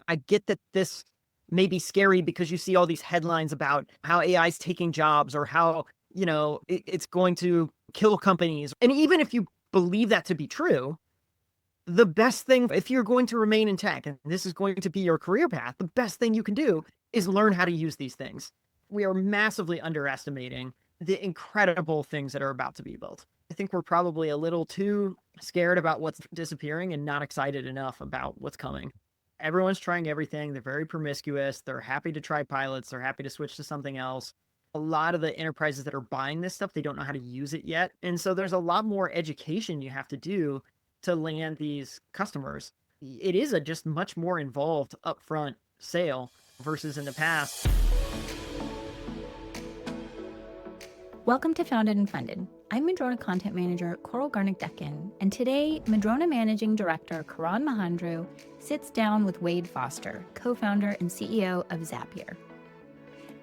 I get that this may be scary because you see all these headlines about how AI is taking jobs or how, it's going to kill companies. And even if you believe that to be true, the best thing, if you're going to remain in tech and this is going to be your career path, the best thing you can do is learn how to use these things. We are massively underestimating the incredible things that are about to be built. I think we're probably a little too scared about what's disappearing and not excited enough about what's coming. Everyone's trying everything. They're very promiscuous. They're happy to try pilots. They're happy to switch to something else. A lot of the enterprises that are buying this stuff, they don't know how to use it yet. And so there's a lot more education you have to do to land these customers. It is a just much more involved upfront sale versus in the past. Welcome to Founded and Funded. I'm Madrona Content Manager Coral Garnick-Deccan, and today Madrona Managing Director Karan Mehandru sits down with Wade Foster, co-founder and CEO of Zapier.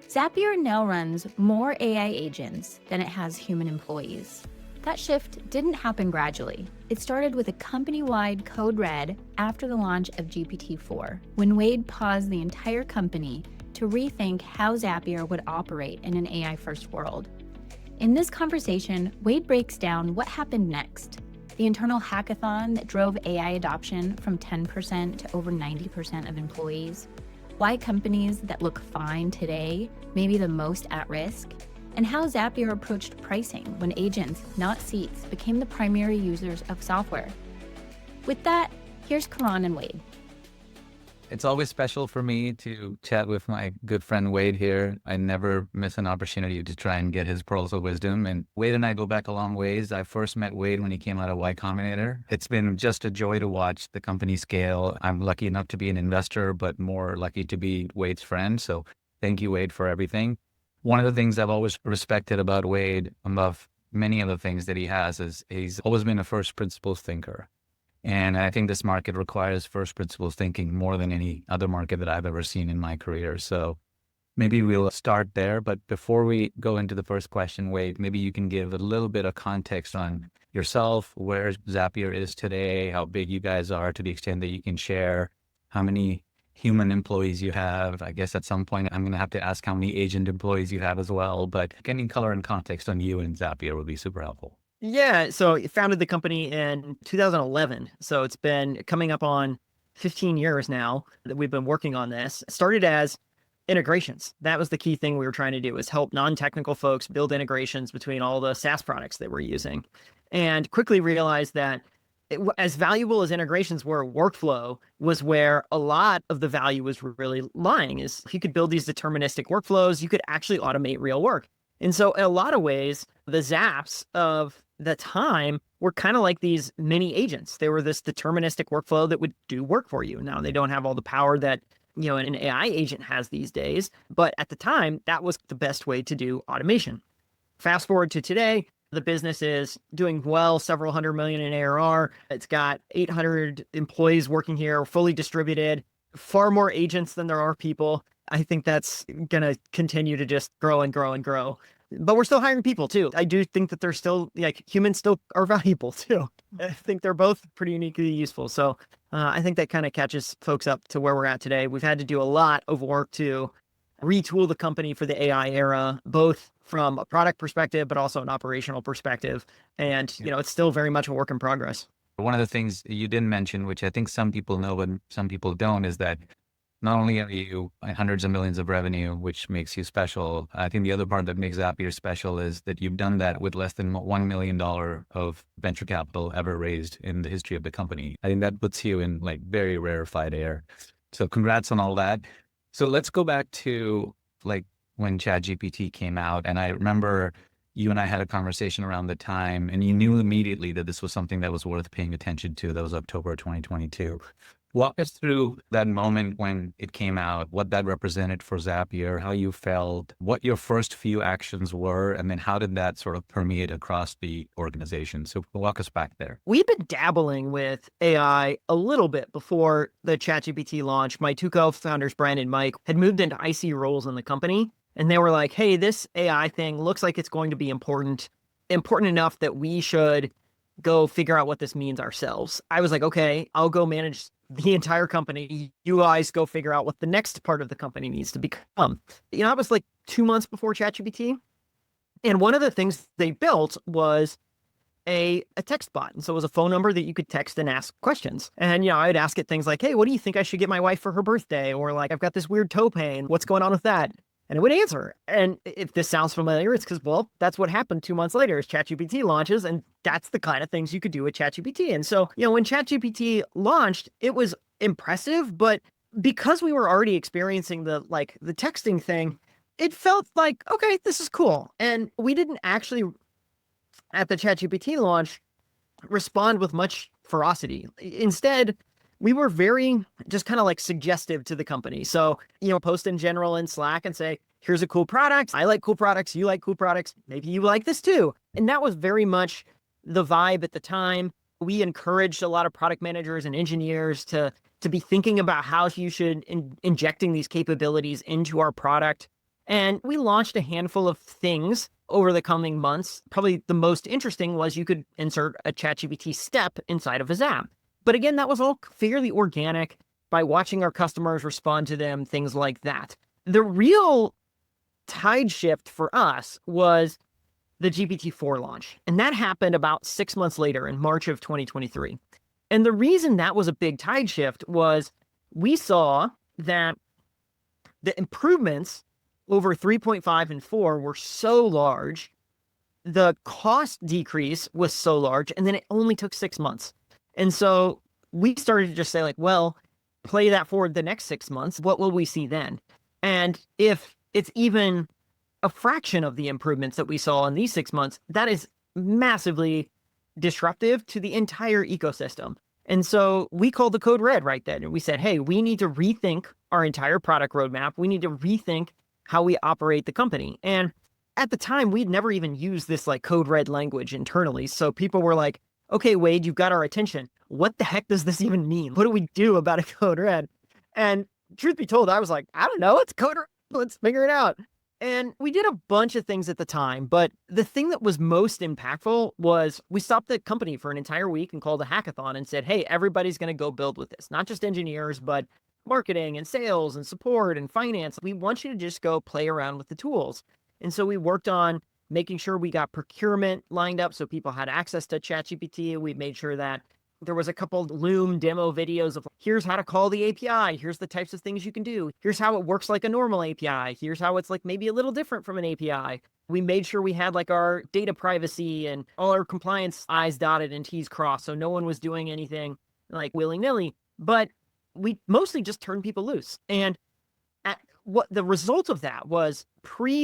Zapier now runs more AI agents than it has human employees. That shift didn't happen gradually. It started with a company-wide code red after the launch of GPT-4, when Wade paused the entire company to rethink how Zapier would operate in an AI-first world. In this conversation, Wade breaks down what happened next, the internal hackathon that drove AI adoption from 10% to over 90% of employees, why companies that look fine today may be the most at risk, and how Zapier approached pricing when agents, not seats, became the primary users of software. With that, here's Karan and Wade. It's always special for me to chat with my good friend Wade here. I never miss an opportunity to try and get his pearls of wisdom. And Wade and I go back a long ways. I first met Wade when he came out of Y Combinator. It's been just a joy to watch the company scale. I'm lucky enough to be an investor, but more lucky to be Wade's friend. So thank you, Wade, for everything. One of the things I've always respected about Wade, above many other things that he has, is he's always been a first principles thinker. And I think this market requires first principles thinking more than any other market that I've ever seen in my career. So maybe we'll start there. But before we go into the first question, Wade, maybe you can give a little bit of context on yourself, where Zapier is today, how big you guys are to the extent that you can share, how many human employees you have. I guess at some point I'm going to have to ask how many agent employees you have as well. But getting color and context on you and Zapier would be super helpful. Yeah, so it founded the company in 2011. So it's been coming up on 15 years now that we've been working on this. It started as integrations. That was the key thing we were trying to do, is help non-technical folks build integrations between all the SaaS products that we're using. And quickly realized that as valuable as integrations were, workflow was where a lot of the value was really lying. Is if you could build these deterministic workflows, you could actually automate real work. And so in a lot of ways, the Zaps of the time were kind of like these mini agents. They were this deterministic workflow that would do work for you. Now, they don't have all the power that, an AI agent has these days, but at the time, that was the best way to do automation. Fast forward to today, the business is doing well, several hundred million in ARR. It's got 800 employees working here, fully distributed, far more agents than there are people. I think that's going to continue to just grow and grow and grow. But we're still hiring people too. I do think that they're still, humans still are valuable too. I think they're both pretty uniquely useful. So I think that kind of catches folks up to where we're at today. We've had to do a lot of work to retool the company for the AI era, both from a product perspective, but also an operational perspective. And, it's still very much a work in progress. One of the things you didn't mention, which I think some people know, but some people don't, is that not only are you hundreds of millions of revenue, which makes you special, I think the other part that makes Zapier special is that you've done that with less than $1 million of venture capital ever raised in the history of the company. I think that puts you in very rarefied air. So congrats on all that. So let's go back to when ChatGPT came out. And I remember you and I had a conversation around the time, and you knew immediately that this was something that was worth paying attention to. That was October 2022. Walk us through that moment when it came out, what that represented for Zapier, how you felt, what your first few actions were, and then how did that sort of permeate across the organization? So walk us back there. We've been dabbling with AI a little bit before the ChatGPT launch. My two co-founders, Brian and Mike, had moved into IC roles in the company, and they were like, hey, this AI thing looks like it's going to be important enough that we should go figure out what this means ourselves. I was like, okay, I'll go manage the entire company. You guys go figure out what the next part of the company needs to become. That was like 2 months before ChatGPT. And one of the things they built was a text bot. And so it was a phone number that you could text and ask questions. And, I'd ask it things like, hey, what do you think I should get my wife for her birthday? Or like, I've got this weird toe pain. What's going on with that? And it would answer. And if this sounds familiar, it's because, well, that's what happened 2 months later as ChatGPT launches. And that's the kind of things you could do with ChatGPT. And so, when ChatGPT launched, it was impressive. But because we were already experiencing the texting thing, it felt like, okay, this is cool. And we didn't actually, at the ChatGPT launch, respond with much ferocity. Instead, we were very just kind of like suggestive to the company. So, post in general in Slack and say, here's a cool product. I like cool products. You like cool products. Maybe you like this too. And that was very much the vibe at the time. We encouraged a lot of product managers and engineers to be thinking about how you should injecting these capabilities into our product. And we launched a handful of things over the coming months. Probably the most interesting was you could insert a ChatGPT step inside of a Zap. But again, that was all fairly organic by watching our customers respond to them, things like that. The real tide shift for us was the GPT-4 launch. And that happened about 6 months later in March of 2023. And the reason that was a big tide shift was we saw that the improvements over 3.5 and 4 were so large, the cost decrease was so large, and then it only took 6 months. And so we started to just say well, play that forward the next 6 months. What will we see then? And if it's even a fraction of the improvements that we saw in these 6 months, that is massively disruptive to the entire ecosystem. And so we called the code red right then. And we said, hey, we need to rethink our entire product roadmap. We need to rethink how we operate the company. And at the time, we'd never even used this code red language internally. So people were like, okay, Wade, you've got our attention. What the heck does this even mean? What do we do about a code red? And truth be told, I was like, I don't know. It's code red. Let's figure it out. And we did a bunch of things at the time. But the thing that was most impactful was we stopped the company for an entire week and called a hackathon and said, hey, everybody's going to go build with this. Not just engineers, but marketing and sales and support and finance. We want you to just go play around with the tools. And so we worked on making sure we got procurement lined up so people had access to ChatGPT. We made sure that there was a couple Loom demo videos of here's how to call the API. Here's the types of things you can do. Here's how it works like a normal API. Here's how it's maybe a little different from an API. We made sure we had our data privacy and all our compliance I's dotted and T's crossed. So no one was doing anything willy-nilly, but we mostly just turned people loose. And what the result of that was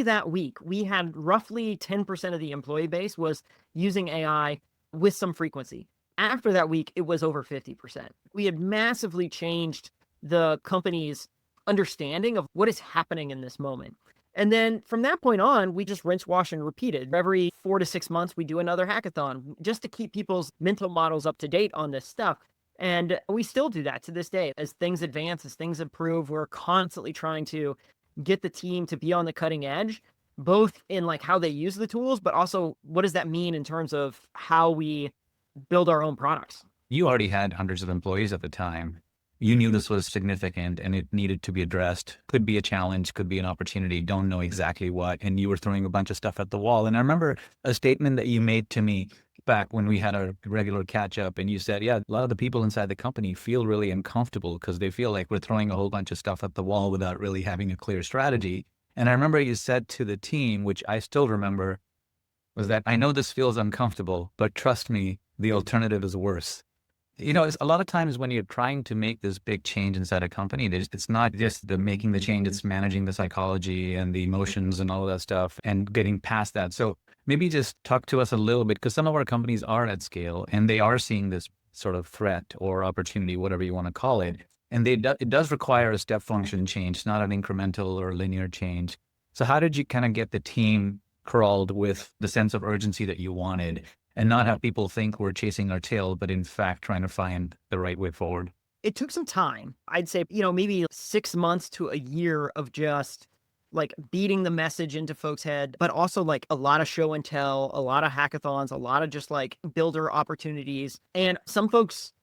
that week, we had roughly 10% of the employee base was using AI with some frequency. After that week, it was over 50%. We had massively changed the company's understanding of what is happening in this moment. And then from that point on, we just rinse, wash, and repeated. Every 4 to 6 months, we do another hackathon just to keep people's mental models up to date on this stuff. And we still do that to this day. As things advance, as things improve, we're constantly trying to get the team to be on the cutting edge, both in how they use the tools, but also what does that mean in terms of how we build our own products. You already had hundreds of employees at the time. You knew this was significant and it needed to be addressed. Could be a challenge, could be an opportunity, don't know exactly what. And you were throwing a bunch of stuff at the wall. And I remember a statement that you made to me back when we had a regular catch up, and you said, yeah, a lot of the people inside the company feel really uncomfortable because they feel like we're throwing a whole bunch of stuff at the wall without really having a clear strategy. And I remember you said to the team, which I still remember, was that I know this feels uncomfortable, but trust me, the alternative is worse. It's a lot of times when you're trying to make this big change inside a company, it's not just the making the change, it's managing the psychology and the emotions and all of that stuff and getting past that. So maybe just talk to us a little bit, because some of our companies are at scale and they are seeing this sort of threat or opportunity, whatever you want to call it. And it does require a step function change, not an incremental or linear change. So how did you kind of get the team crawled with the sense of urgency that you wanted, and not have people think we're chasing our tail, but in fact trying to find the right way forward? It took some time. I'd say, maybe 6 months to a year of just beating the message into folks' head, but also a lot of show and tell, a lot of hackathons, a lot of just builder opportunities. And some folks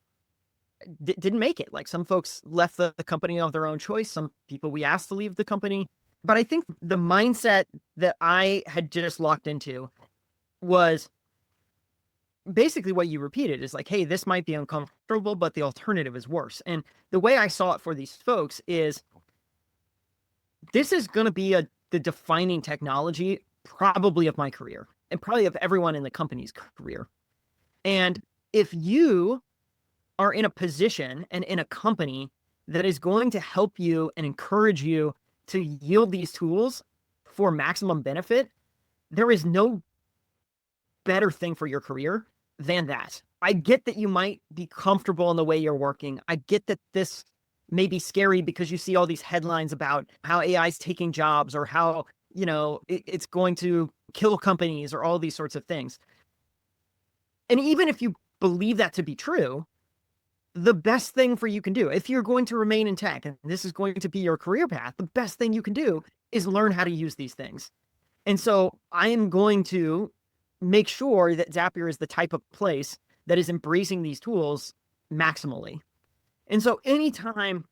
didn't make it. Like some folks left the company of their own choice. Some people we asked to leave the company. But I think the mindset that I had just locked into was basically what you repeated is like, hey, this might be uncomfortable, but the alternative is worse. And the way I saw it for these folks is this is going to be the defining technology probably of my career and probably of everyone in the company's career. And if you are in a position and in a company that is going to help you and encourage you to yield these tools for maximum benefit, there is no better thing for your career than that. I get that you might be comfortable in the way you're working. I get that this may be scary because you see all these headlines about how AI is taking jobs or how, it's going to kill companies or all these sorts of things. And even if you believe that to be true, the best thing for you can do, if you're going to remain in tech and this is going to be your career path, the best thing you can do is learn how to use these things. And so I am going to make sure that Zapier is the type of place that is embracing these tools maximally. And so anytime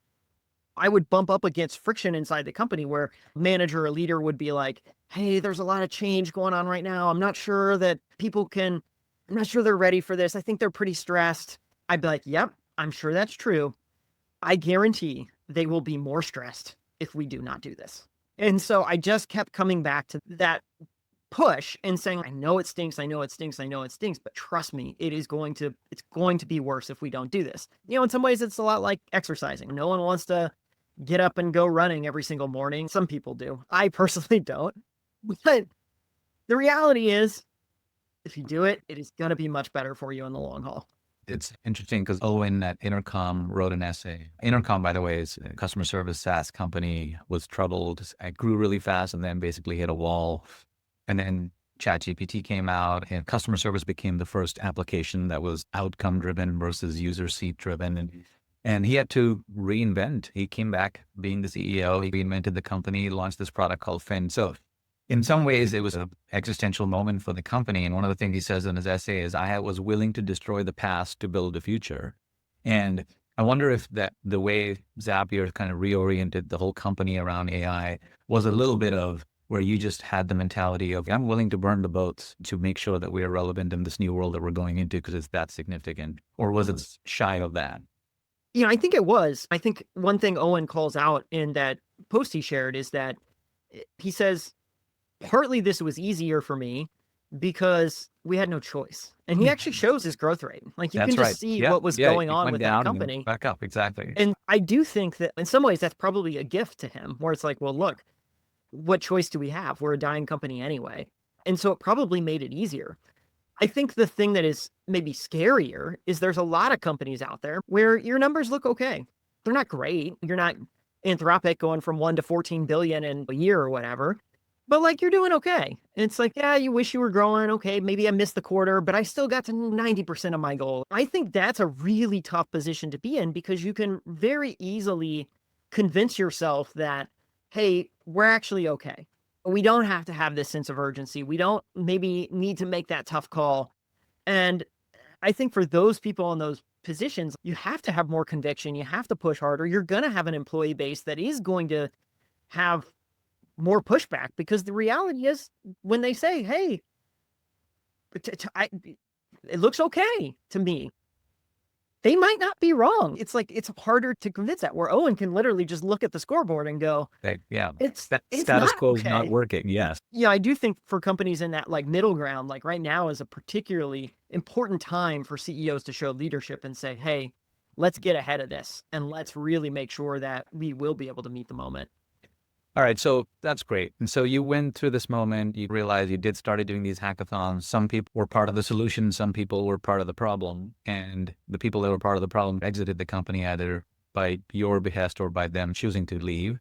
I would bump up against friction inside the company where a manager or leader would be like, hey, there's a lot of change going on right now. I'm not sure that I'm not sure they're ready for this. I think they're pretty stressed. I'd be like, yep, I'm sure that's true. I guarantee they will be more stressed if we do not do this. And so I just kept coming back to that push and saying, I know it stinks, but trust me, it's going to be worse if we don't do this. In some ways it's a lot like exercising. No one wants to get up and go running every single morning. Some people do. I personally don't. But the reality is, if you do it, it is going to be much better for you in the long haul. It's interesting because Owen at Intercom wrote an essay. Intercom, by the way, is a customer service SaaS company, was troubled. It grew really fast and then basically hit a wall. And then ChatGPT came out and customer service became the first application that was outcome driven versus user seat driven. And he had to reinvent. He came back being the CEO. He reinvented the company, launched this product called Fin. So in some ways, it was an existential moment for the company. And one of the things he says in his essay is, I was willing to destroy the past to build the future. And I wonder if that the way Zapier kind of reoriented the whole company around AI was a little bit of where you just had the mentality of, I'm willing to burn the boats to make sure that we are relevant in this new world that we're going into because it's that significant? Or was it shy of that? I think it was. I think one thing Owen calls out in that post he shared is that he says, partly this was easier for me because we had no choice. And he actually shows his growth rate. Like you can just see what was going on with that company. Back up, exactly. And I do think that in some ways that's probably a gift to him where it's like, well, look, what choice do we have? We're a dying company anyway. And so it probably made it easier. I think the thing that is maybe scarier is there's a lot of companies out there where your numbers look okay. They're not great. You're not Anthropic going from 1 to 14 billion in a year or whatever, but like you're doing okay. And it's like, yeah, you wish you were growing. Okay, maybe I missed the quarter, but I still got to 90% of my goal. I think that's a really tough position to be in because you can very easily convince yourself that, hey, we're actually okay. We don't have to have this sense of urgency. We don't maybe need to make that tough call. And I think for those people in those positions, you have to have more conviction. You have to push harder. You're going to have an employee base that is going to have more pushback because the reality is when they say, hey, it looks okay to me, they might not be wrong. It's like, it's harder to convince that where Owen can literally just look at the scoreboard and go, it's status quo is not working. Yes. Yeah. I do think for companies in that like middle ground, like right now is a particularly important time for CEOs to show leadership and say, hey, let's get ahead of this and let's really make sure that we will be able to meet the moment. All right. So that's great. And so you went through this moment, you realized you started doing these hackathons. Some people were part of the solution. Some people were part of the problem. And the people that were part of the problem exited the company either by your behest or by them choosing to leave.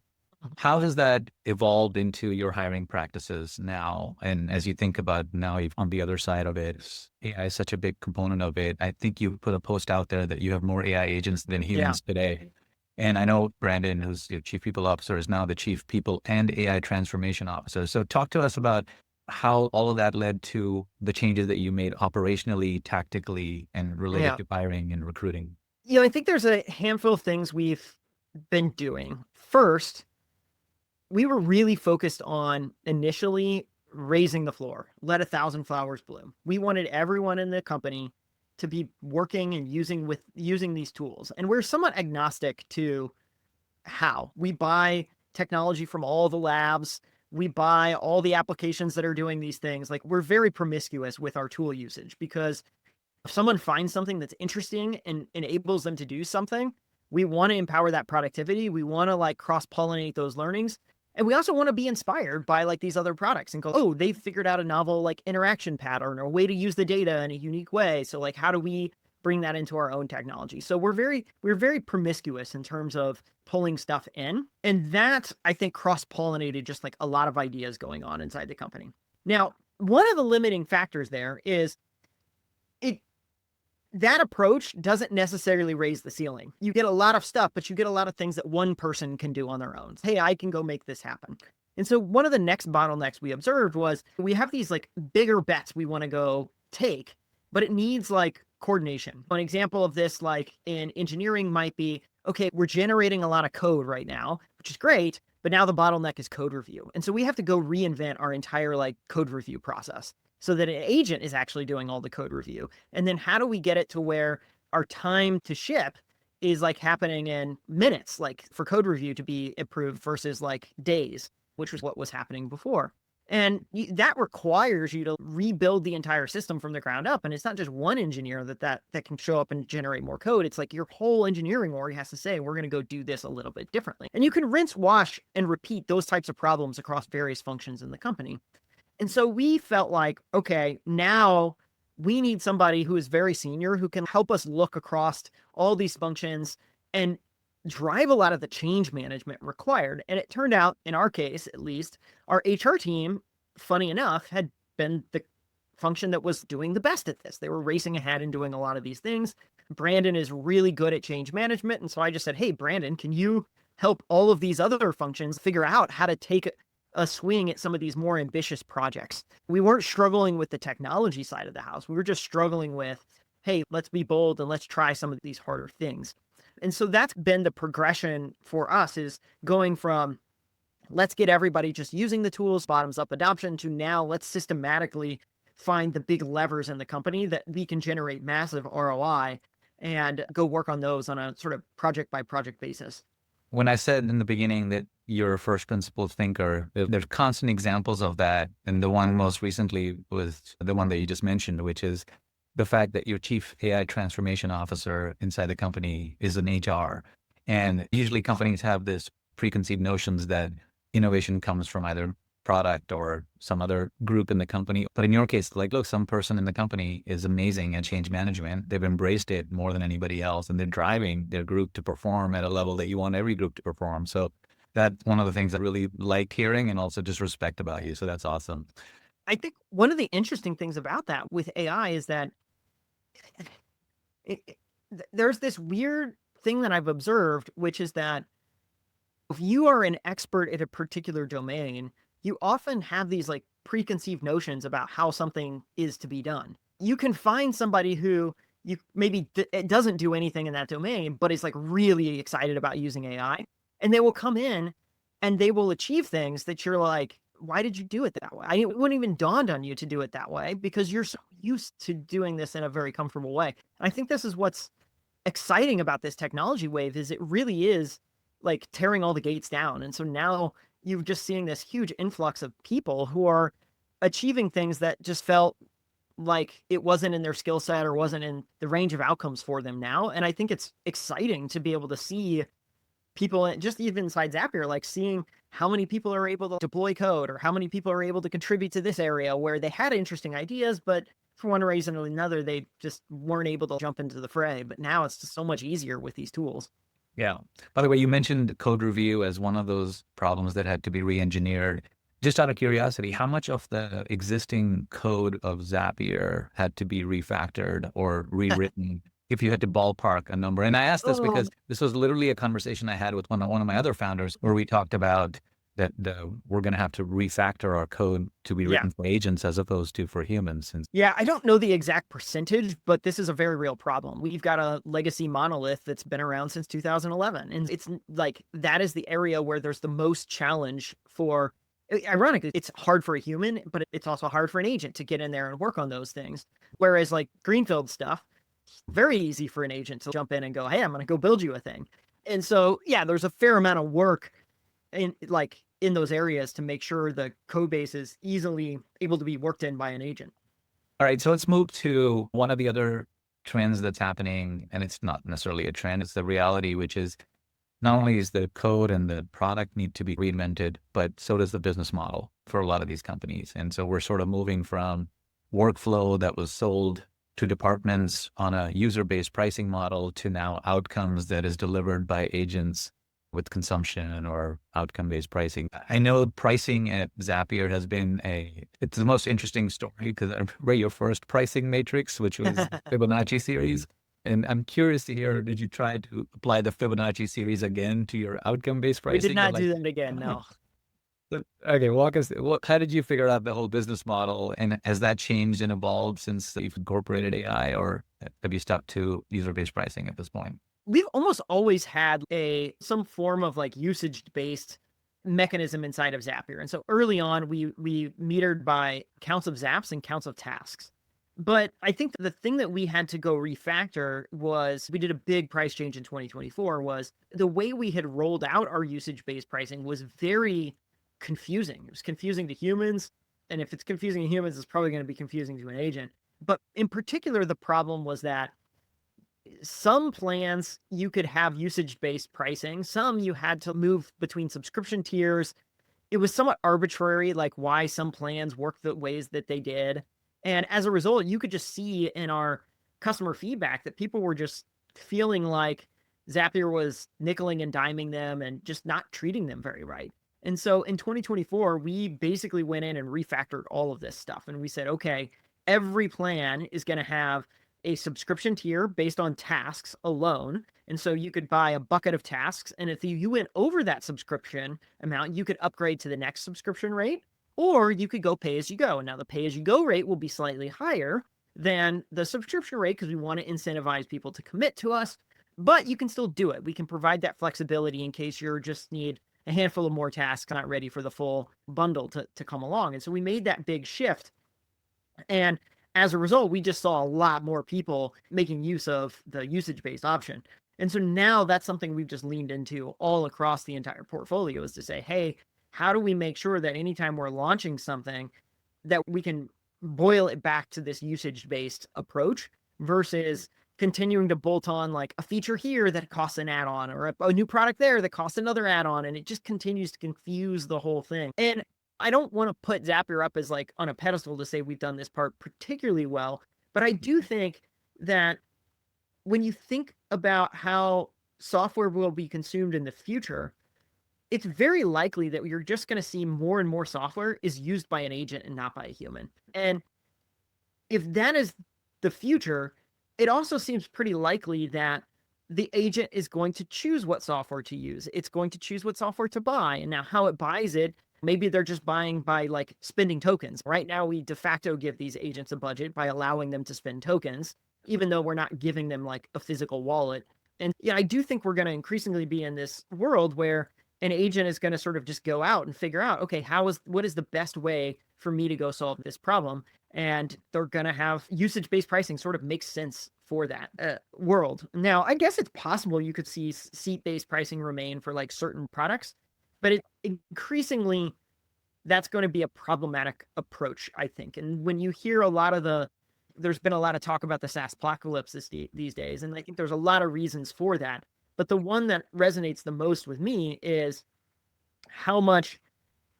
How has that evolved into your hiring practices now? And as you think about now on the other side of it, AI is such a big component of it. I think you put a post out there that you have more AI agents than humans today. And I know Brandon, who's your chief people officer, is now the chief people and AI transformation officer. So talk to us about how all of that led to the changes that you made operationally, tactically, and related to hiring and recruiting. I think there's a handful of things we've been doing. First, we were really focused on initially raising the floor, let 1,000 flowers bloom. We wanted everyone in the company to be working and using these tools. And we're somewhat agnostic to how. We buy technology from all the labs. We buy all the applications that are doing these things. Like, we're very promiscuous with our tool usage, because if someone finds something that's interesting and enables them to do something, we want to empower that productivity. We want to like cross-pollinate those learnings. And we also want to be inspired by like these other products and go, oh, they've figured out a novel like interaction pattern or a way to use the data in a unique way. So like, how do we bring that into our own technology? So we're very promiscuous in terms of pulling stuff in. And that, I think, cross-pollinated just like a lot of ideas going on inside the company. Now, one of the limiting factors there is that approach doesn't necessarily raise the ceiling. You get a lot of stuff, but you get a lot of things that one person can do on their own. Hey, I can go make this happen. And so one of the next bottlenecks we observed was we have these like bigger bets we want to go take, but it needs like coordination. An example of this, like in engineering, might be, okay, we're generating a lot of code right now, which is great, but now the bottleneck is code review. And so we have to go reinvent our entire like code review process, so that an agent is actually doing all the code review. And then how do we get it to where our time to ship is like happening in minutes, like for code review to be approved versus like days, which was what was happening before. And that requires you to rebuild the entire system from the ground up. And it's not just one engineer that can show up and generate more code. It's like your whole engineering org has to say, we're going to go do this a little bit differently. And you can rinse, wash, and repeat those types of problems across various functions in the company. And so we felt like, okay, now we need somebody who is very senior, who can help us look across all these functions and drive a lot of the change management required. And it turned out, in our case, at least, our HR team, funny enough, had been the function that was doing the best at this. They were racing ahead and doing a lot of these things. Brandon is really good at change management. And so I just said, hey, Brandon, can you help all of these other functions figure out how to take a swing at some of these more ambitious projects? We weren't struggling with the technology side of the house. We were just struggling with, hey, let's be bold and let's try some of these harder things. And so that's been the progression for us, is going from let's get everybody just using the tools, bottoms up adoption, to now let's systematically find the big levers in the company that we can generate massive ROI and go work on those on a sort of project by project basis. When I said in the beginning that you're a first principles thinker, there's constant examples of that. And the one most recently was the one that you just mentioned, which is the fact that your chief AI transformation officer inside the company is an HR. And usually companies have this preconceived notions that innovation comes from either product or some other group in the company. But in your case, like, look, some person in the company is amazing at change management. They've embraced it more than anybody else, and they're driving their group to perform at a level that you want every group to perform. So that's one of the things I really like hearing, and also just respect about you. So that's awesome. I think one of the interesting things about that with AI is that there's this weird thing that I've observed, which is that if you are an expert at a particular domain, you often have these like preconceived notions about how something is to be done. You can find somebody who you maybe it doesn't do anything in that domain, but is like really excited about using AI, and they will come in and they will achieve things that you're like, why did you do it that way? It wouldn't even dawned on you to do it that way, because you're so used to doing this in a very comfortable way. And I think this is what's exciting about this technology wave, is it really is like tearing all the gates down. And so now you're just seeing this huge influx of people who are achieving things that just felt like it wasn't in their skill set or wasn't in the range of outcomes for them now. And I think it's exciting to be able to see people, just even inside Zapier, like seeing how many people are able to deploy code, or how many people are able to contribute to this area where they had interesting ideas, but for one reason or another, they just weren't able to jump into the fray. But now it's just so much easier with these tools. Yeah. By the way, you mentioned code review as one of those problems that had to be re-engineered. Just out of curiosity, how much of the existing code of Zapier had to be refactored or rewritten, if you had to ballpark a number? And I asked this because this was literally a conversation I had with one of my other founders, where we talked about that we're going to have to refactor our code to be Yeah. written for agents as opposed to for humans. And Yeah, I don't know the exact percentage, but this is a very real problem. We've got a legacy monolith that's been around since 2011. And it's like that is the area where there's the most challenge for. Ironically, it's hard for a human, but it's also hard for an agent to get in there and work on those things. Whereas like greenfield stuff, very easy for an agent to jump in and go, hey, I'm going to go build you a thing. And so, yeah, there's a fair amount of work in those areas to make sure the code base is easily able to be worked in by an agent. all right, so let's move to one of the other trends that's happening, and it's not necessarily a trend, it's the reality, which is not only is the code and the product need to be reinvented, but so does the business model for a lot of these companies. And so we're sort of moving from workflow that was sold to departments on a user-based pricing model to now outcomes that is delivered by agents with consumption or outcome-based pricing. I know pricing at Zapier has been it's the most interesting story because I remember your first pricing matrix, which was Fibonacci series. And I'm curious to hear, did you try to apply the Fibonacci series again to your outcome-based pricing? We did not do that again, no. Okay, walk us through. How did you figure out the whole business model? And has that changed and evolved since you've incorporated AI, or have you stuck to user-based pricing at this point? We've almost always had some form of like usage-based mechanism inside of Zapier. And so early on, we metered by counts of zaps and counts of tasks. But I think the thing that we had to go refactor was we did a big price change in 2024 was the way we had rolled out our usage-based pricing was very confusing. It was confusing to humans. And if it's confusing to humans, it's probably going to be confusing to an agent. But in particular, the problem was that some plans you could have usage-based pricing. Some you had to move between subscription tiers. It was somewhat arbitrary, like why some plans worked the ways that they did. And as a result, you could just see in our customer feedback that people were just feeling like Zapier was nickeling and diming them and just not treating them very right. And so in 2024, we basically went in and refactored all of this stuff. And we said, okay, every plan is going to have a subscription tier based on tasks alone. And so you could buy a bucket of tasks. And if you went over that subscription amount, you could upgrade to the next subscription rate, or you could go pay as you go. And now the pay as you go rate will be slightly higher than the subscription rate because we want to incentivize people to commit to us, but you can still do it. We can provide that flexibility in case you just need a handful of more tasks, not ready for the full bundle to come along. And so we made that big shift. And as a result, we just saw a lot more people making use of the usage-based option. And so now that's something we've just leaned into all across the entire portfolio is to say, hey, how do we make sure that anytime we're launching something that we can boil it back to this usage-based approach versus continuing to bolt on like a feature here that costs an add-on or a new product there that costs another add-on. And it just continues to confuse the whole thing. And I don't want to put Zapier up as like on a pedestal to say we've done this part particularly well, but I do think that when you think about how software will be consumed in the future, it's very likely that you're just going to see more and more software is used by an agent and not by a human. And if that is the future, it also seems pretty likely that the agent is going to choose what software to use. It's going to choose what software to buy. And now how it buys it, maybe they're just buying by like spending tokens. Right now, we de facto give these agents a budget by allowing them to spend tokens, even though we're not giving them like a physical wallet. And yeah, I do think we're going to increasingly be in this world where an agent is going to sort of just go out and figure out, okay, what is the best way for me to go solve this problem? And they're going to have usage-based pricing sort of makes sense for that world. Now, I guess it's possible you could see seat-based pricing remain for like certain products, but increasingly that's going to be a problematic approach, I think. And when you hear there's been a lot of talk about the SaaS apocalypse these days, and I think there's a lot of reasons for that. But the one that resonates the most with me is how much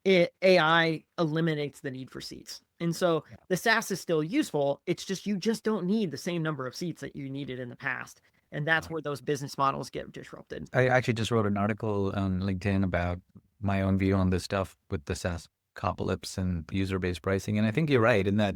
AI eliminates the need for seats. And so the SaaS is still useful. It's just, you just don't need the same number of seats that you needed in the past. And that's where those business models get disrupted. I actually just wrote an article on LinkedIn about my own view on this stuff with the SaaS apocalypse and user-based pricing. And I think you're right in that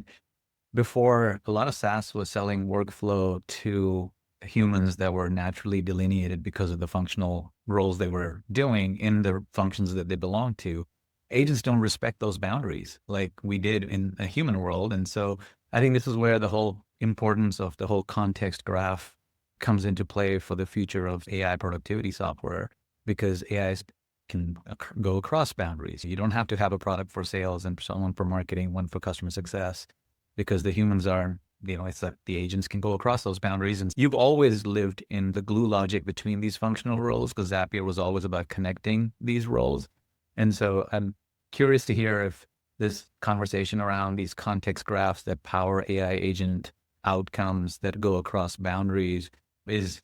before, a lot of SaaS was selling workflow to humans that were naturally delineated because of the functional roles they were doing in the functions that they belong to. Agents don't respect those boundaries like we did in a human world. And so I think this is where the whole importance of the whole context graph comes into play for the future of AI productivity software, because AIs can go across boundaries. You don't have to have a product for sales and someone for marketing, one for customer success, because the humans are, it's that the agents can go across those boundaries. And you've always lived in the glue logic between these functional roles, because Zapier was always about connecting these roles. And so I'm curious to hear if this conversation around these context graphs that power AI agent outcomes that go across boundaries is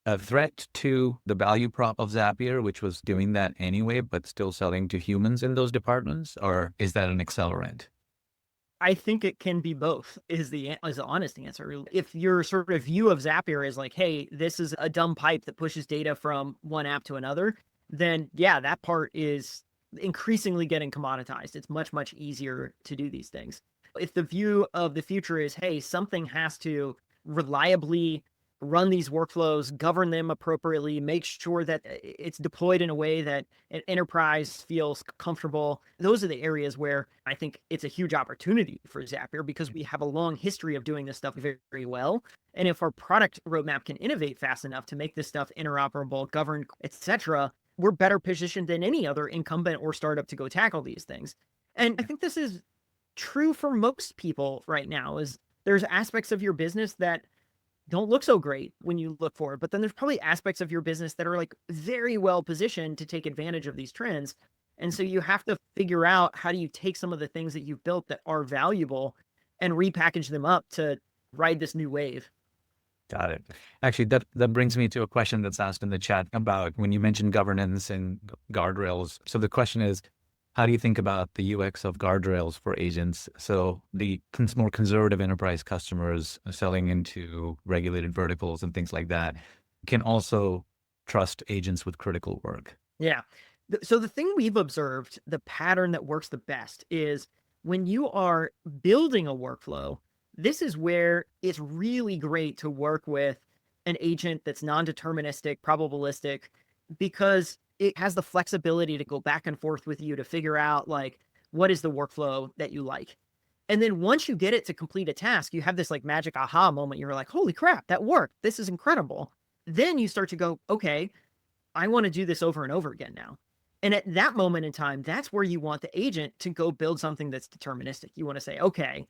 a threat to the value prop of Zapier, which was doing that anyway, but still selling to humans in those departments, or is that an accelerant? I think it can be both is the honest answer. If your sort of view of Zapier is like, hey, this is a dumb pipe that pushes data from one app to another, then yeah, that part is increasingly getting commoditized. It's much, much easier to do these things. If the view of the future is, hey, something has to reliably run these workflows, govern them appropriately, make sure that it's deployed in a way that an enterprise feels comfortable. Those are the areas where I think it's a huge opportunity for Zapier, because we have a long history of doing this stuff very, very well. And if our product roadmap can innovate fast enough to make this stuff interoperable, governed, etc., we're better positioned than any other incumbent or startup to go tackle these things. And I think this is true for most people right now, is there's aspects of your business that don't look so great when you look forward, but then there's probably aspects of your business that are like very well positioned to take advantage of these trends. And so you have to figure out, how do you take some of the things that you've built that are valuable and repackage them up to ride this new wave. Got it. Actually, that brings me to a question that's asked in the chat about when you mentioned governance and guardrails. So the question is, how do you think about the UX of guardrails for agents? So the more conservative enterprise customers selling into regulated verticals and things like that can also trust agents with critical work. Yeah. So the thing we've observed, the pattern that works the best, is when you are building a workflow, this is where it's really great to work with an agent that's non-deterministic, probabilistic, because it has the flexibility to go back and forth with you to figure out, like, what is the workflow that you like. And then once you get it to complete a task, you have this like magic aha moment. You're like, holy crap, that worked. This is incredible. Then you start to go, okay, I want to do this over and over again now. And at that moment in time, that's where you want the agent to go build something that's deterministic. You want to say, okay,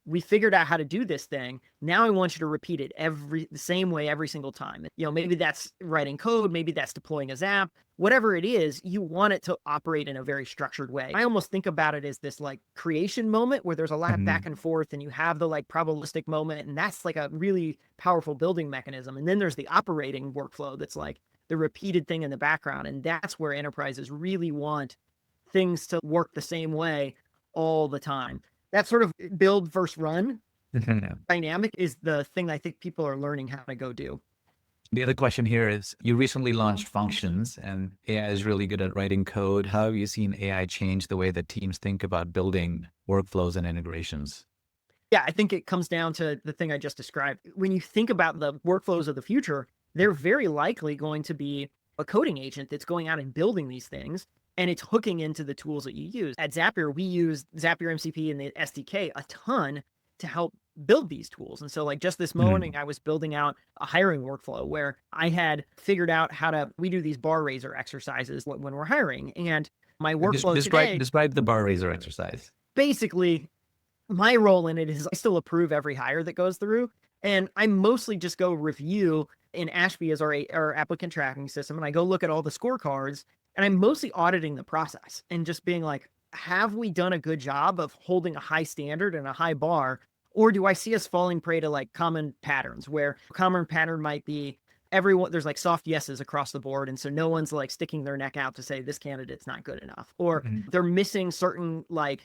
we figured out how to do this thing. Now I want you to repeat it the same way every single time. Maybe that's writing code, maybe that's deploying a Zap, whatever it is, you want it to operate in a very structured way. I almost think about it as this like creation moment where there's a lot of back and forth, and you have the like probabilistic moment, and that's like a really powerful building mechanism. And then there's the operating workflow that's like the repeated thing in the background. And that's where enterprises really want things to work the same way all the time. That sort of build versus run dynamic is the thing I think people are learning how to go do. The other question here is, you recently launched Functions, and AI is really good at writing code. How have you seen AI change the way that teams think about building workflows and integrations? Yeah, I think it comes down to the thing I just described. When you think about the workflows of the future, they're very likely going to be a coding agent that's going out and building these things, and it's hooking into the tools that you use. At Zapier, we use Zapier MCP and the SDK a ton to help build these tools. And so like just this morning, I was building out a hiring workflow where I had figured out we do these bar raiser exercises when we're hiring. And my workflow describe the bar raiser exercise. Basically, my role in it is I still approve every hire that goes through. And I mostly just go review in Ashby as our applicant tracking system. And I go look at all the scorecards, and I'm mostly auditing the process and just being like, have we done a good job of holding a high standard and a high bar? Or do I see us falling prey to like common patterns, where a common pattern might be there's like soft yeses across the board. And so no one's like sticking their neck out to say this candidate's not good enough, or they're missing certain like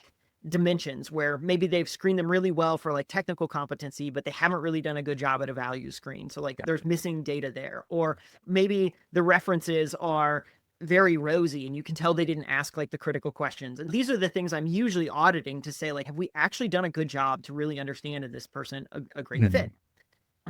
dimensions where maybe they've screened them really well for like technical competency, but they haven't really done a good job at a value screen. So like there's missing data there, or maybe the references are very rosy and you can tell they didn't ask like the critical questions. And these are the things I'm usually auditing to say, like, have we actually done a good job to really understand, is this person a great fit?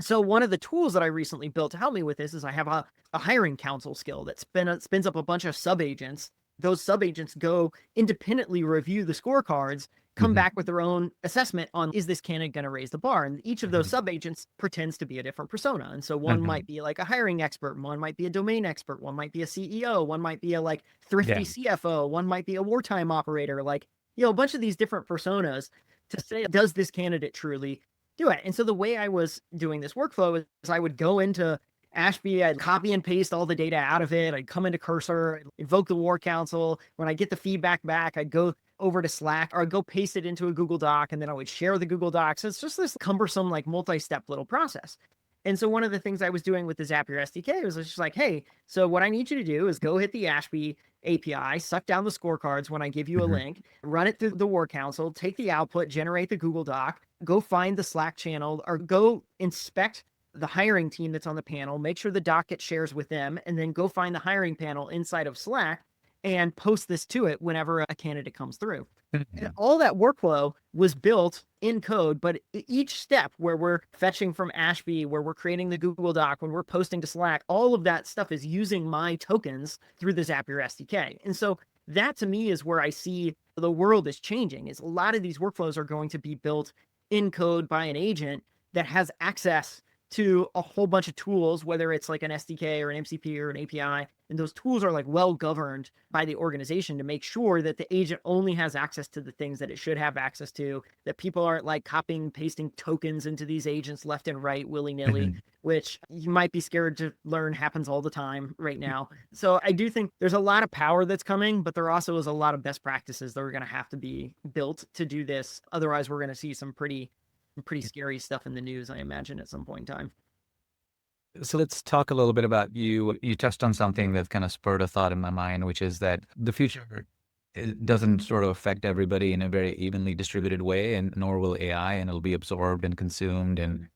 So one of the tools that I recently built to help me with this is I have a hiring council skill that spins up a bunch of sub agents. Those sub agents go independently review the scorecards, come Hmm. back with their own assessment on, is this candidate going to raise the bar? And each of those Hmm. sub agents pretends to be a different persona. And so one Hmm. might be like a hiring expert, one might be a domain expert, one might be a CEO, one might be a like thrifty Yeah. CFO, one might be a wartime operator, like, a bunch of these different personas to say, does this candidate truly do it? And so the way I was doing this workflow is I would go into Ashby, I'd copy and paste all the data out of it. I'd come into Cursor, invoke the War Council. When I get the feedback back, I'd go over to Slack or I'd go paste it into a Google Doc, and then I would share the Google Docs. So it's just this cumbersome, like multi-step little process. And so one of the things I was doing with the Zapier SDK was just like, hey, so what I need you to do is go hit the Ashby API, suck down the scorecards when I give you a Hmm. link, run it through the War Council, take the output, generate the Google Doc, go find the Slack channel, or go inspect the hiring team that's on the panel, make sure the doc gets shares with them, and then go find the hiring panel inside of Slack and post this to it whenever a candidate comes through. And all that workflow was built in code, but each step where we're fetching from Ashby, where we're creating the Google Doc, when we're posting to Slack, all of that stuff is using my tokens through the Zapier SDK. And so that to me is where I see the world is changing, is a lot of these workflows are going to be built in code by an agent that has access to a whole bunch of tools, whether it's like an SDK or an MCP or an API. And those tools are like well governed by the organization to make sure that the agent only has access to the things that it should have access to, that people aren't like copying, pasting tokens into these agents left and right willy nilly, Hmm. which you might be scared to learn happens all the time right now. So I do think there's a lot of power that's coming, but there also is a lot of best practices that are going to have to be built to do this. Otherwise, we're going to see some pretty scary stuff in the news, I imagine, at some point in time. So let's talk a little bit about you. You touched on something that kind of spurred a thought in my mind, which is that the future, it doesn't sort of affect everybody in a very evenly distributed way, and nor will AI, and it'll be absorbed and consumed and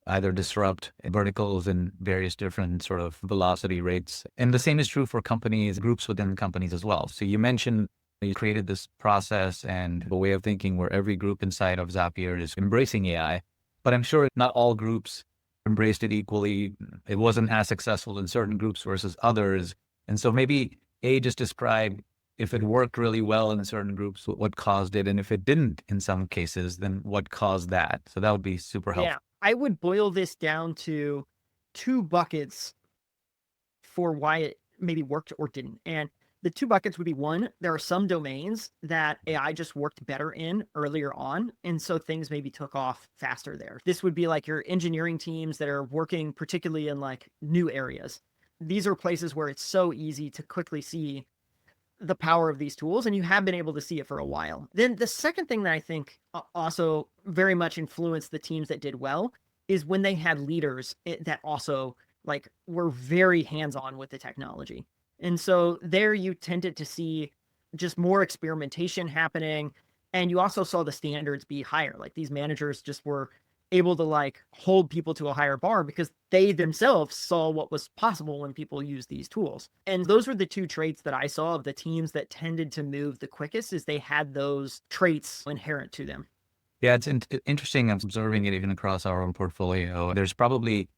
either disrupt verticals in various different sort of velocity rates. And the same is true for companies, groups within companies as well. So you mentioned you created this process and a way of thinking where every group inside of Zapier is embracing AI, but I'm sure not all groups embraced it equally. It wasn't as successful in certain groups versus others. And so maybe just describe if it worked really well in certain groups, what caused it, and if it didn't in some cases, then what caused that. So that would be super Yeah, helpful. I would boil this down to two buckets for why it maybe worked or didn't. And the two buckets would be, one, there are some domains that AI just worked better in earlier on. And so things maybe took off faster there. This would be like your engineering teams that are working particularly in like new areas. These are places where it's so easy to quickly see the power of these tools, and you have been able to see it for a while. Then the second thing that I think also very much influenced the teams that did well is when they had leaders that also like were very hands-on with the technology. And so there you tended to see just more experimentation happening, and you also saw the standards be higher. Like these managers just were able to like hold people to a higher bar because they themselves saw what was possible when people use these tools. And those were the two traits that I saw of the teams that tended to move the quickest, is they had those traits inherent to them. Yeah, it's interesting. I'm observing it even across our own portfolio. There's probably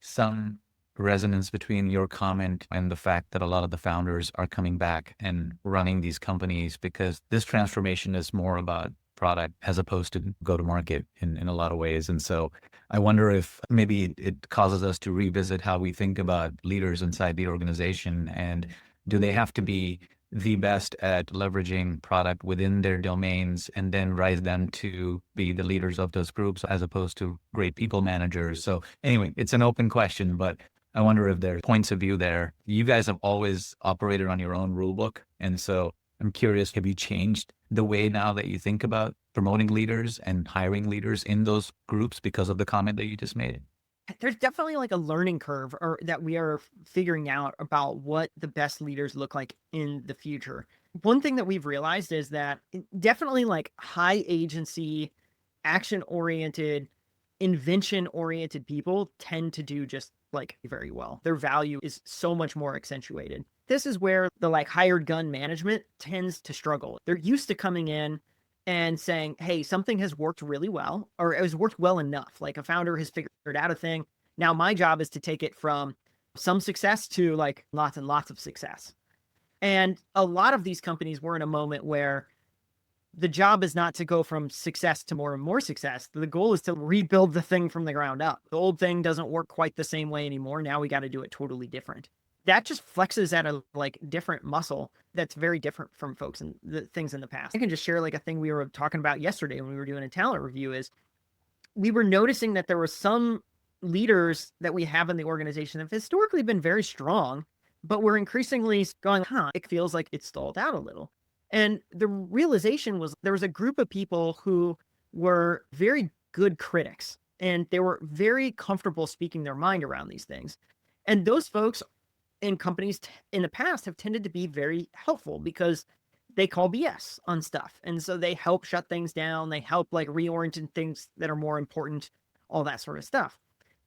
some resonance between your comment and the fact that a lot of the founders are coming back and running these companies because this transformation is more about product as opposed to go to market in a lot of ways. And so I wonder if maybe it causes us to revisit how we think about leaders inside the organization, and do they have to be the best at leveraging product within their domains and then rise them to be the leaders of those groups as opposed to great people managers. So anyway, it's an open question, but I wonder if there's points of view there. You guys have always operated on your own rule book. And so I'm curious, have you changed the way now that you think about promoting leaders and hiring leaders in those groups because of the comment that you just made? There's definitely like a learning curve or that we are figuring out about what the best leaders look like in the future. One thing that we've realized is that definitely like high agency, action oriented, invention oriented people tend to do just like very well. Their value is so much more accentuated. This is where the like hired gun management tends to struggle. They're used to coming in and saying, hey, something has worked really well, or it has worked well enough. Like a founder has figured out a thing. Now my job is to take it from some success to like lots and lots of success. And a lot of these companies were in a moment where the job is not to go from success to more and more success. The goal is to rebuild the thing from the ground up. The old thing doesn't work quite the same way anymore. Now we got to do it totally different. That just flexes at a like different muscle that's very different from folks and the things in the past. I can just share like a thing we were talking about yesterday when we were doing a talent review is we were noticing that there were some leaders that we have in the organization that have historically been very strong, but we're increasingly going, it feels like it's stalled out a little. And the realization was there was a group of people who were very good critics and they were very comfortable speaking their mind around these things. And those folks in companies in the past have tended to be very helpful because they call BS on stuff. And so they help shut things down. They help like reorient things that are more important, all that sort of stuff.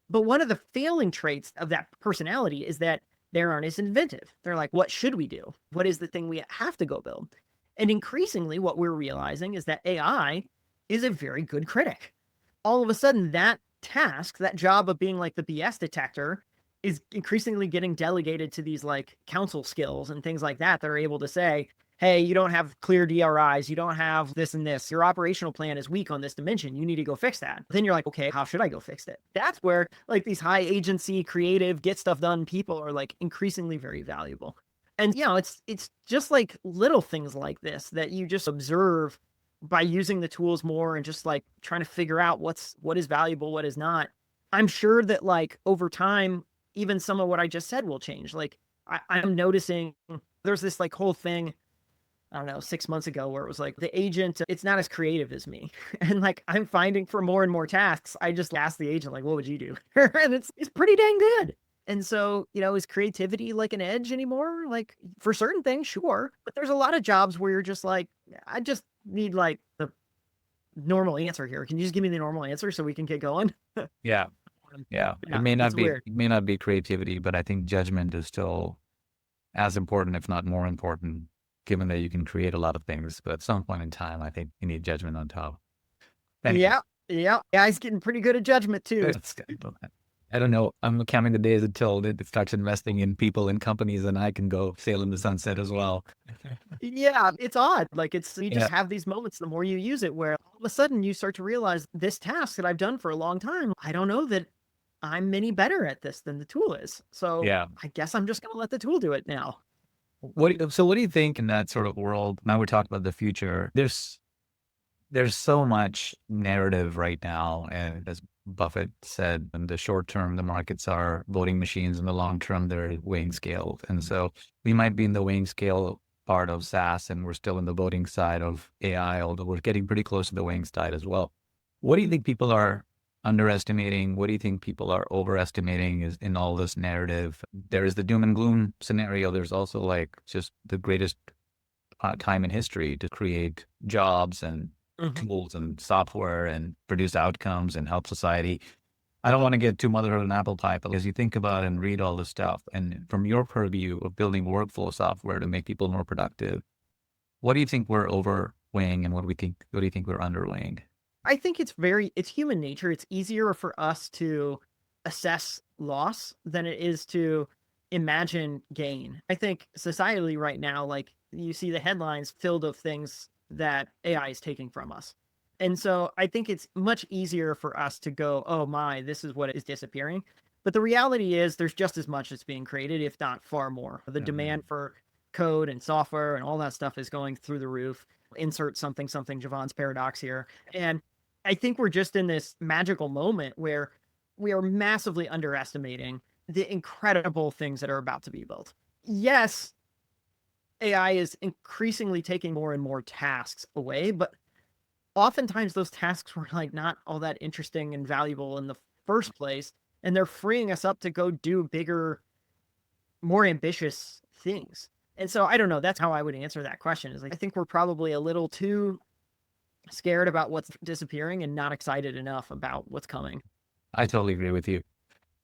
But one of the failing traits of that personality is that they aren't as inventive. They're like, what should we do? What is the thing we have to go build? And increasingly what we're realizing is that AI is a very good critic. All of a sudden that task, that job of being like the BS detector is increasingly getting delegated to these like counsel skills and things like that are able to say, hey, you don't have clear DRIs, you don't have this and this, your operational plan is weak on this dimension, you need to go fix that. Then you're like, okay, how should I go fix it? That's where like these high agency, creative, get stuff done people are like increasingly very valuable. And it's just like little things like this that you just observe by using the tools more and just like trying to figure out what is valuable, what is not. I'm sure that like over time, even some of what I just said will change. Like I'm noticing there's this like whole thing, I don't know, 6 months ago where it was like the agent, it's not as creative as me. And like I'm finding for more and more tasks, I just ask the agent, like, what would you do? And it's pretty dang good. And so, is creativity like an edge anymore? Like for certain things, sure. But there's a lot of jobs where you're just like, I just need like the normal answer here. Can you just give me the normal answer so we can get going? Yeah. Yeah, It may not it's be weird. it may not be creativity, but I think judgment is still as important, if not more important, given that you can create a lot of things. But at some point in time, I think you need judgment on top. Anyway, Yeah. Guy's getting pretty good at judgment too. that's good. I don't know. I'm counting the days until it starts investing in people and companies, and I can go sail in the sunset as well. Yeah, it's odd. Like you Yeah. just have these moments the more you use it where all of a sudden you start to realize this task that I've done for a long time, I don't know that I'm any better at this than the tool is. So Yeah. I guess I'm just going to let the tool do it now. What do you think in that sort of world? Now we're talking about the future. There's so much narrative right now, and as Buffett said, in the short term, the markets are voting machines. In the long term, they're weighing scales. And so we might be in the weighing scale part of SaaS, and we're still in the voting side of AI, although we're getting pretty close to the weighing side as well. What do you think people are underestimating? What do you think people are overestimating is in all this narrative? There is the doom and gloom scenario. There's also like just the greatest time in history to create jobs and tools and software and produce outcomes and help society. I don't want to get too motherhood and apple pie, but as you think about and read all this stuff, and from your purview of building workflow software to make people more productive, what do you think we're overweighing and what do you think we're underweighing? I think it's human nature. It's easier for us to assess loss than it is to imagine gain. I think societally right now, like you see the headlines filled of things that AI is taking from us. And so I think it's much easier for us to go, oh my, this is what is disappearing. But the reality is there's just as much that's being created, if not far more. The demand for code and software and all that stuff is going through the roof. Insert something, Javon's paradox here. And I think we're just in this magical moment where we are massively underestimating the incredible things that are about to be built. Yes, AI is increasingly taking more and more tasks away, but oftentimes those tasks were like not all that interesting and valuable in the first place. And they're freeing us up to go do bigger, more ambitious things. And so I don't know. That's how I would answer that question is like, I think we're probably a little too scared about what's disappearing and not excited enough about what's coming. I totally agree with you.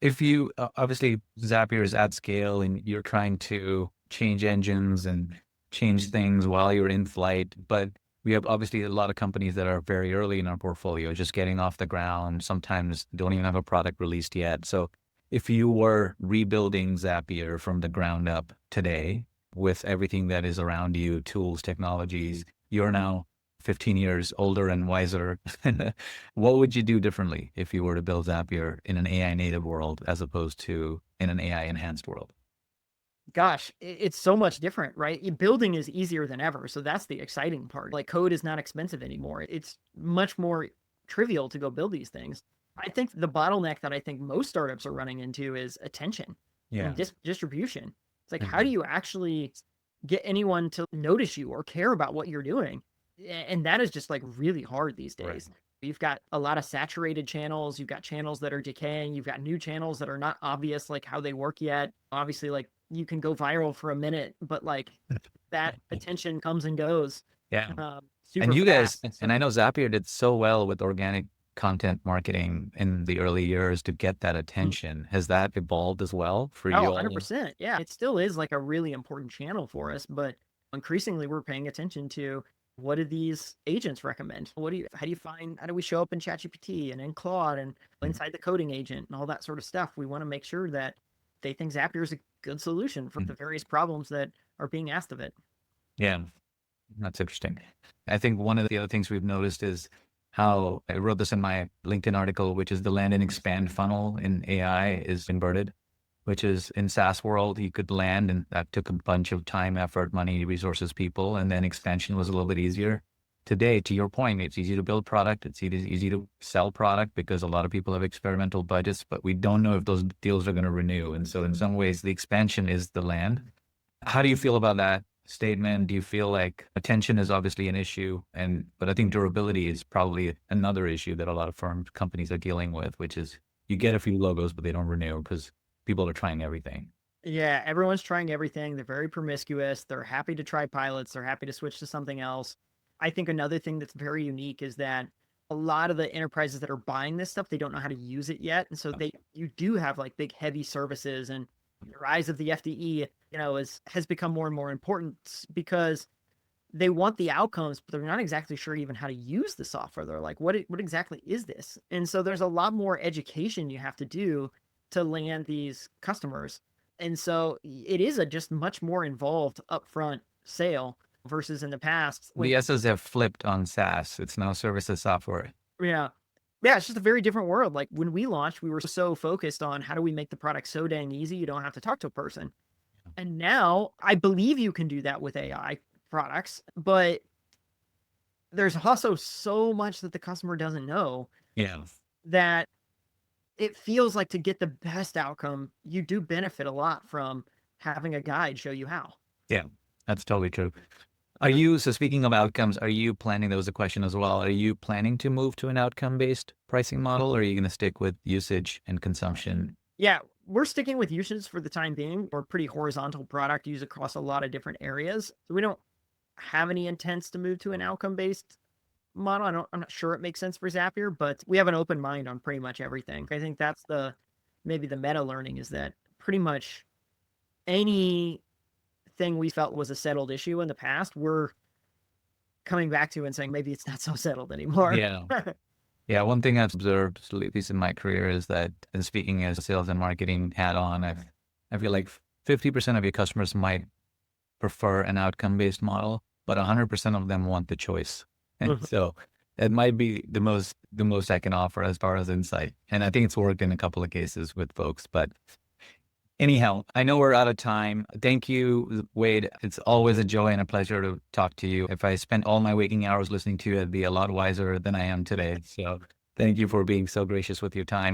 If you, obviously Zapier is at scale and you're trying to change engines and change things while you're in flight, but We have obviously a lot of companies that are very early in our portfolio, just getting off the ground, sometimes don't even have a product released yet. So if you were rebuilding Zapier from the ground up today with everything that is around you, tools, technologies, you're now 15 years older and wiser. What would you do differently if you were to build Zapier in an AI native world as opposed to in an AI enhanced world? Gosh, it's so much different, right? Building is easier than ever. So that's the exciting part. Like code is not expensive anymore. It's much more trivial to go build these things. I think the bottleneck that I think most startups are running into is attention Yeah. and distribution. It's like, how do Mhm. you actually get anyone to notice you or care about what you're doing? And that is just like really hard these Right. days. You've got a lot of saturated channels. You've got channels that are decaying. You've got new channels that are not obvious, like how they work yet. Obviously, like you can go viral for a minute, but like that attention comes and goes Yeah. super And you guys, fast. So and I know Zapier did so well with organic content marketing in the early years to get that attention. Has that evolved as well for oh, you all? 100%. Yeah, it still is like a really important channel for us, but increasingly we're paying attention to what do these agents recommend? How do we show up in ChatGPT and in Claude and inside the coding agent and all that sort of stuff? We want to make sure that they think Zapier is a good solution for the various problems that are being asked of it. Yeah, that's interesting. I think one of the other things we've noticed is how I wrote this in my LinkedIn article, which is the land and expand funnel in AI is inverted, which is in SaaS world, you could land and that took a bunch of time, effort, money, resources, people, and then expansion was a little bit easier. Today, to your point, it's easy to build product. It's easy to sell product because a lot of people have experimental budgets, but we don't know if those deals are going to renew. And so in some ways, the expansion is the land. How do you feel about that statement? Do you feel like attention is obviously an issue, but I think durability is probably another issue that a lot of companies are dealing with, which is you get a few logos, but they don't renew because people are trying everything. Yeah, everyone's trying everything. They're very promiscuous. They're happy to try pilots. They're happy to switch to something else. I think another thing that's very unique is that a lot of the enterprises that are buying this stuff, they don't know how to use it yet. And so you do have like big heavy services, and the rise of the FDE, has become more and more important because they want the outcomes, but they're not exactly sure even how to use the software. They're like, what exactly is this? And so there's a lot more education you have to do to land these customers. And so it is a just much more involved upfront sale versus in the past. The S's have flipped on SaaS. It's now services software. Yeah. Yeah, it's just a very different world. Like when we launched, we were so focused on how do we make the product so dang easy you don't have to talk to a person. And now I believe you can do that with AI products, but there's also so much that the customer doesn't know Yeah. that it feels like to get the best outcome, you do benefit a lot from having a guide show you how. Yeah, that's totally true. So speaking of outcomes, are you planning, that was a question as well, are you planning to move to an outcome-based pricing model, or are you going to stick with usage and consumption? Yeah, we're sticking with usage for the time being. We're a pretty horizontal product used across a lot of different areas. So we don't have any intents to move to an outcome-based model. I'm not sure it makes sense for Zapier, but we have an open mind on pretty much everything. I think that's maybe the meta learning is that pretty much anything we felt was a settled issue in the past, we're coming back to and saying maybe it's not so settled anymore. Yeah. Yeah, one thing I've observed, at least in my career, is that, and speaking as a sales and marketing hat on, I feel like 50% of your customers might prefer an outcome-based model, but 100% of them want the choice. And so it might be the most I can offer as far as insight. And I think it's worked in a couple of cases with folks, but anyhow, I know we're out of time. Thank you, Wade. It's always a joy and a pleasure to talk to you. If I spent all my waking hours listening to you, I'd be a lot wiser than I am today. So thank you for being so gracious with your time.